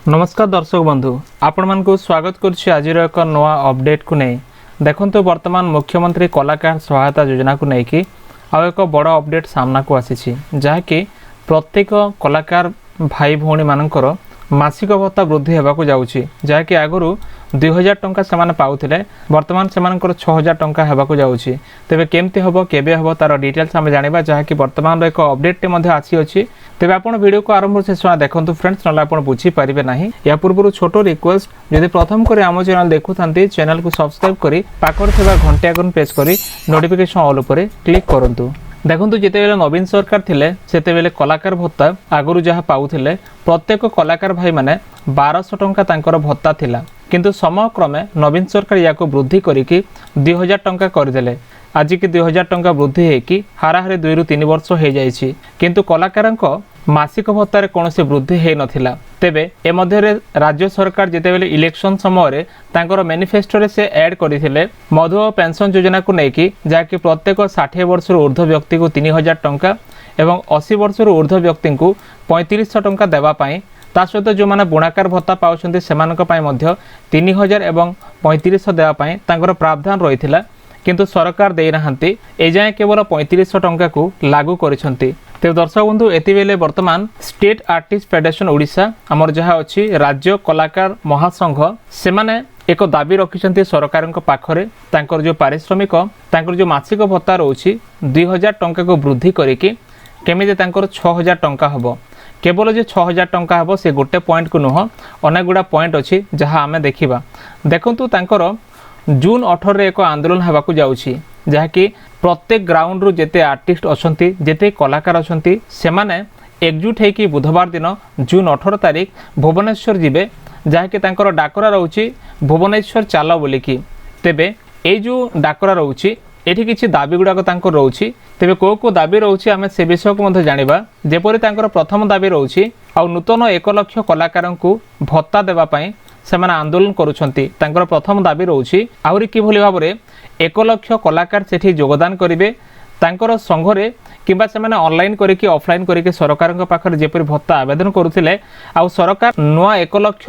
नमस्कार दर्शक बंधु आपण मान को स्वागत करुच्ची आज एक नवा अपडेट को नहीं देखो वर्तमान मुख्यमंत्री कलाकार सहायता योजना को लेकिन आउ एक बड़ अपडेट सामना को आसी जहाँकि प्रत्येक कलाकार भाई भौणी मानकर मासिक भत्ता वृद्धि होगा जाऊँगी जहाँकि आगु 2000 टंका से पाऊले बर्तमान से 6000 टंका होगा जाऊँगी तेरे केमती हम केबे हम तार डिटेल्स आम जाना जहाँकि बर्तमान एक अपडेट आसी अच्छी तेज आप वीडियो को आरंभ शेष देखो फ्रेंड्स ना आप बुझीपारे ना या पूर्व छोट रिक्वेस्ट जदि प्रथम कर आम चैनल देखुं चैनल को सब्सक्राइब कर पाखर घंटे आइकन प्रेस कर नोटिफिकेशन ऑल पर क्लिक करूँ। देखो जिते नवीन सरकार थिले सेते बेले कलाकार भत्ता आगुरी जहाँ पाऊले प्रत्येक कलाकार भाई माने 1200 टंका तांकर भत्ता थिला किंतु समय क्रमे नवीन सरकार या वृद्धि करके 2000 टंका करदेले आज की 2000 टंका वृद्धि होगी हाराहारी 2 ରୁ 3 वर्ष हो जाइए किंतु कलाकार मासिक भत्तार कौन वृद्धि हो नाला तेबे ए मध्य राज्य सरकार जिते बेले इलेक्शन समय तांकर मैनिफेस्टो रे से ऐड करथिले मधुआ पेंशन योजना को लेकिन जहाँकि प्रत्येक 60 वर्ष ऊर्ध्व व्यक्ति को 3000 टंका एवं 80 वर्ष ऊर्ध्व व्यक्ति को 3500 टंका देवाई ता सहित जो मैंने बुणाकार भत्ता पाँच से 3000 एवं 3500 देवाई तांकर प्रावधान रही किंतु सरकार देना एजाएं केवल 3500 टंका को लागू करिसेंती। तेज दर्शक बंधु एतिबेले वर्तमान स्टेट आर्टिस्ट फेडरेशन ओडिशा आमर जहाँ अच्छी राज्य कलाकार महासंघ से माने एक दाबी रखिंट सरकार पाखरे तांकर जो पारिश्रमिक तांकर जो मासिक भत्ता रोची 2000 टंका को वृद्धि करके केमिति तांकर 6000 टंका हबो केवल जो 6000 टंका हबो से गोटे पॉइंट को नुह अनेक गुड़ा पॉइंट अच्छी जहाँ आम देखा देखु तांकर जून 18 एक आंदोलन होगा जाऊँगी जहाँकि प्रत्येक ग्राउंड रु जेते आर्टिस्ट अच्छा जेते कलाकार अच्छा से माने एकजुट होकर बुधवार दिन जून 18 तारीख भुवनेश्वर जीवे जहाँकि तांकर डाकरा रोचे भुवनेश्वर चाल बोलिकी तेबे ए जो डाकरा रोचे एठी किछि दाबी गुड़ाक तांकर रोचे तेबे को दाबी रोचे आमे से विषय को मध्य जानिबा जेपरि तांकर प्रथम दाबी रोचे आ नूतन 1 लाख कलाकार को भत्ता देवा पई सेमाने आंदोलन करुछंती तांकर प्रथम दाबी रोची आहुरी किभली भाव में 1 लाख कलाकार सेठी योगदान करिवे तांकर संघरे किंबा सेमाने ऑनलाइन करके ऑफलाइन करके सरकार पाखरे जेपरि भत्ता आवेदन करुथिले आ सरकार नुआ 1 लाख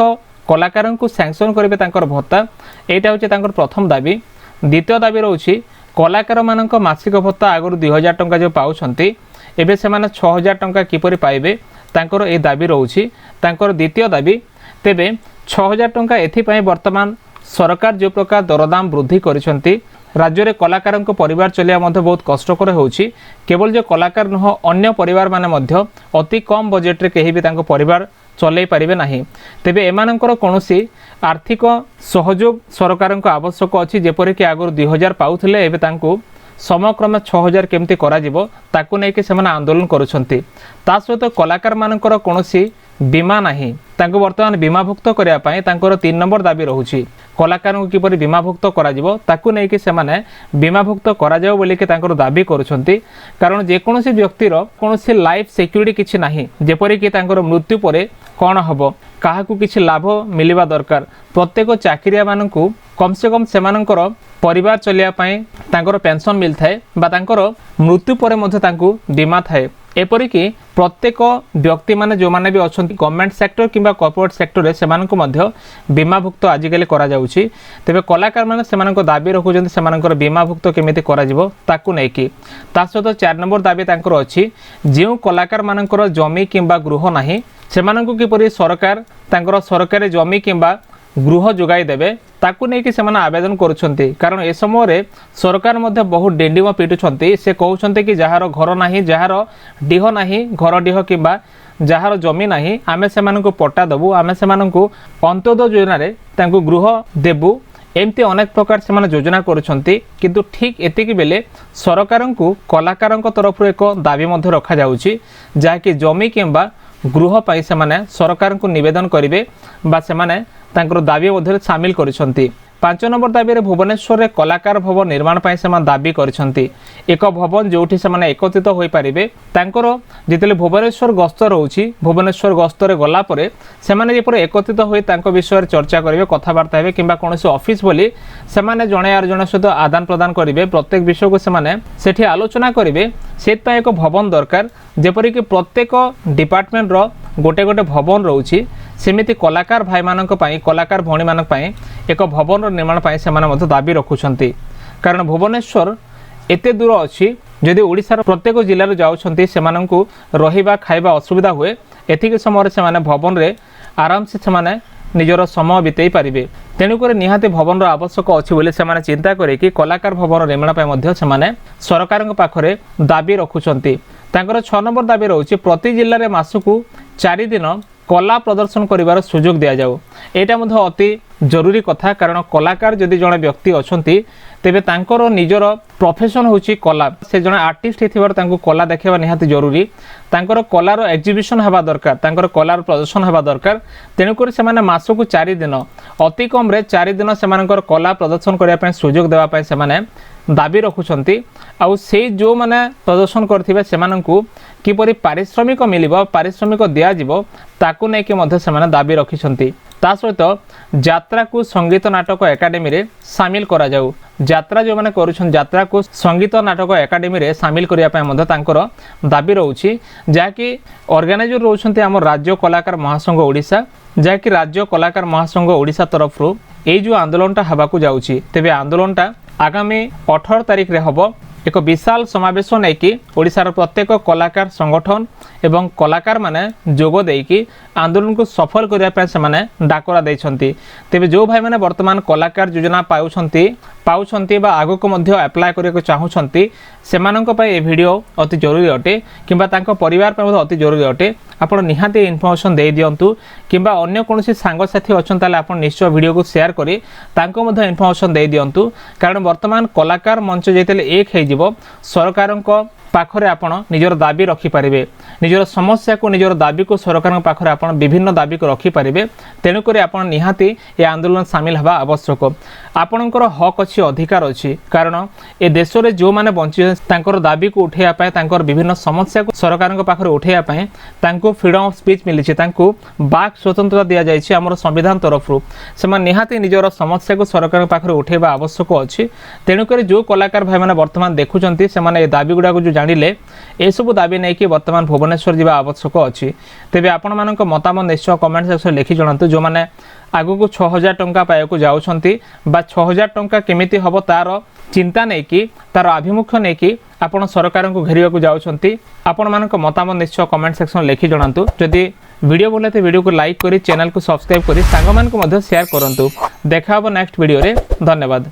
कलाकार को सैंक्शन करिवे तांकर भत्ता एटा होचे तांकर प्रथम दाबी। द्वितीय दाबी रोची कलाकार मानक मासिक भत्ता आगु 2000 टंका जो पाउछंती एबे सेमाने 6000 टंका किपरि पाइबे तांकर ए दाबी रोची तांकर द्वितीय दाबी तेबे 6000 टंका एथिपाई वर्तमान सरकार जो प्रकार दरदाम वृद्धि करिसेंती राज्य में कलाकार परिवार चलिया बहुत कष्टकर होउछि केवल जो कलाकार नुह अन्य परिवार माने मध्य अति कम बजेट रे केही भी तांको परिवार चलै पारिबे नाही तेबे एमानकर कोनोसी आर्थिक सहयोग सरकार आवश्यक अछि जेपरि कि आगु 2000 पाउथिले एबे तांको समयक्रमे 6000 केमती करा जिवो ताकू नै कि सेमाने आंदोलन करुछंती ता सहित कलाकार मानकर कोनोसी बीमा नाही तांको वर्तमान बीमाभुक्त करिया पई तांकर 3 नंबर दाबी रहुछि कलाकार को किपरि बीमाभुक्त करा जिवो ताकू नै कि सेमाने बीमाभुक्त करा जाओ बोली कि तांकर दाबी करुछंती कारण जे कोनोसी व्यक्तिर कोनोसी लाइफ सिक्योरिटी किछि नाही जेपरि कि तांकर मृत्यु परे कोन हबो काहाकू किछि लाभ मिलिबा दरकार प्रत्येक चाकरिया मानकू कम से कम सेमानकर परिवार चलिया पई तांकर पेंशन मिलथाय बा तांकर मृत्यु परे मध्ये तांकू बीमा थाए एपरिकी प्रत्येक व्यक्ति माने जो माने भी अच्छा गवर्नमेंट सेक्टर किंबा कॉर्पोरेट सेक्टर रे सेमानकु मध्य बीमाभुक्त आजिकल करा जाउछि तेबे कलाकार माने सेमानक दाबी रखुचंती सेमानकर बीमाभुक्त केमिति करा जिवो ताकू नै कि ता सहित 4 नंबर दाबी तांकर अछि जेउ कलाकार मानकर जमी किंबा गृह नाही सेमानकु किपरि सरकार तांकर सरकारी जमी किंबा गृह जोगाई देबे ताकू नै कि सेमाने आवेदन करुछंती कारण ए समय रे सरकार मध्ये बहुत डेंडिम पिटुछंती से कहउछंती कि जहार घर नाही जहार डीह नाही घर डीह किंबा जहार जमी नाही आमे सेमानकु पट्टा देबु आमे सेमानकु अंत्योदय योजना रे तांकु गृह देबु एमती अनेक प्रकार से योजना करुछंती किंतु ठीक एतिकी बेले सरकार को कलाकार तरफ एक दाबी मध्ये रखा जाउछि जाकि जमी किंबा गृह पाई से माने सरकार को निवेदन करिवे बा से माने तांकर दाबी मध्य सामिल करिसंती। 5 नंबर दाबी रे भुवनेश्वर रे कलाकार भवन निर्माण पाई से दाबी करिसंती एक भवन जोठी से माने एकत्रित होई पारिबे तांकर जितले भुवनेश्वर गस्त रहउछि भुवनेश्वर गस्त रे गला परे से माने जे परे एकत्रित होई तांको विषय चर्चा करिवे कथाबार्ता हेबे किंबा कोनोसी ऑफिस बोली से माने जणे आर जणे सहित आदान प्रदान करिवे प्रत्येक विषय को से माने सेठी आलोचना करिवे सेत पय एक भवन दरकार जेपरि कि प्रत्येक डिपार्टमेंट रो गोटे गोटे भवन रहउछि सेमिति कलाकार भाई मानक पई कलाकार भौणी मानक पई एक भवन निर्माण पई से माने दाबी रखुछंती कारण भुवनेश्वर एते दूर अच्छी जदि ओडिशार प्रत्येक जिल्लार जाउछंती सेमानंकु रहिबा खाइबा असुविधा हुए एथिक समय से भवन रे आराम से सेमाने निजर समय बितेई पारिबे तेणुक निहाती भवन आवश्यक अच्छी बोली से चिंता करें कलाकार भवन निर्माण से सरकार पाखरे दाबी रखुचंती तांकर 6 नंबर दाबी रोचे प्रति जिले में मासकू 4 दिन कला प्रदर्शन करिवार सुजोग दिया जाऊ एटा मध्य अति जरूरी कथा कारण कलाकार जदि जड़े व्यक्ति अछंती तेबे तांकर निजर प्रोफेशन होची कला से जड़े आर्टिस्ट हिथिबार तांको कला देखा निहाती जरूरी तांकर कलार एक्जिबिशन हेबा दरकार तांकर कलार प्रदर्शन हेबा दरकार तेणुकर से मासकू 4 दिन अति कम रे 4 दिन से कला प्रदर्शन करने सुजोग देवाई से दाबी रखुचंती आउ से जो माने प्रदर्शन करथिबे सेमानंकु किपरि पारिश्रमिक मिलिबो पारिश्रमिक दिया जिवो ताकु नै कि मध्य सेमाने दाबी रखिसंती ता सहित यात्रा को संगीत नाटक एकाडेमी रे शामिल करा जाऊ यात्रा जो माने करूछन यात्रा को संगीत नाटक एकाडेमी रे शामिल करिया पय मध्य तांकर दाबी रहउछि जाकि ऑर्गेनाइजर रहउछंती हमर राज्य कलाकार महासंघ ओडिसा जाकि राज्य कलाकार महासंघ ओडिसा तरफ रु ए जो आंदोलनटा हबाकू जाउछि तेबे आंदोलनटा आगामी 18 तारिख रे हबो एक विशाल समावेश नहीं कि ओडिशार प्रत्येक कलाकार संगठन एवं कलाकार माने जोग देकी आंदोलन को सफल करने से डाकरा देइछंती तेबे जो भाई माने वर्तमान कलाकार योजना पाउछंती बा आगो को मध्य अप्लाई करने चाहूँगी सेमानंक पय ए वीडियो अति जरूरी अटे किंबा तांको परिवार पर अति जरूरी अटे आपण निहाती इनफॉरमेशन दे दियंतु किंबा अन्य कोनोसी सांगसाथी अछन ताले आपण निश्चय वीडियो को शेयर करी तांको मध्य इनफॉरमेशन दे दियंतु कारण वर्तमान कलाकार मंच जेतेले एक हे जिवो सरकारंक पाखरे आपण निजर दाबी रखि पारिबे निजर समस्या को निजर दाबी को सरकार पाखरे आपण विभिन्न दाबी को रखि पारिबे तेनु करी आपण निहाती ए आंदोलन शामिल हवा आवश्यक आपणकर हक अछि अधिकार अछि कारण ए देश रे जो माने बंची तांकर दाबी को उठेया पाए तांकर विभिन्न समस्या को सरकार पाखरे उठेया पाए तांको फ्रीडम ऑफ स्पीच मिली छि तांको बाक स्वतंत्रता दिया जाय छि हमर संविधान तरफ रु सेमा निहाती निजर समस्या को सरकार पाखरे उठेबा आवश्यक अछि तेनु करी जो कलाकार भाई माने वर्तमान देखुचंती से माने ए दाबी गुडा को जानिले ए सब दाबी नै कि वर्तमान भुवनेश्वर जीवा आवश्यक अछि तेबे आपण मानक मतामत निश्चय कमेंट सेक्शन लिखि जणांतु जो माने आगु को 6000 टंका पायको जाउछंती बा 6000 टंका केमिति हबो तार चिंता नै कि तार आभिमुख्य नै कि आपण सरकार को घेरिया को जाउछंती आपण मानक मतामत निश्चय कमेंट सेक्शन लिखि जणांतु जदि वीडियो बोले तो वीडियो को लाइक करी चैनल को सब्सक्राइब करी सांग मान को मध्य शेयर करंतु देखा हबो नेक्स्ट वीडियो रे धन्यवाद।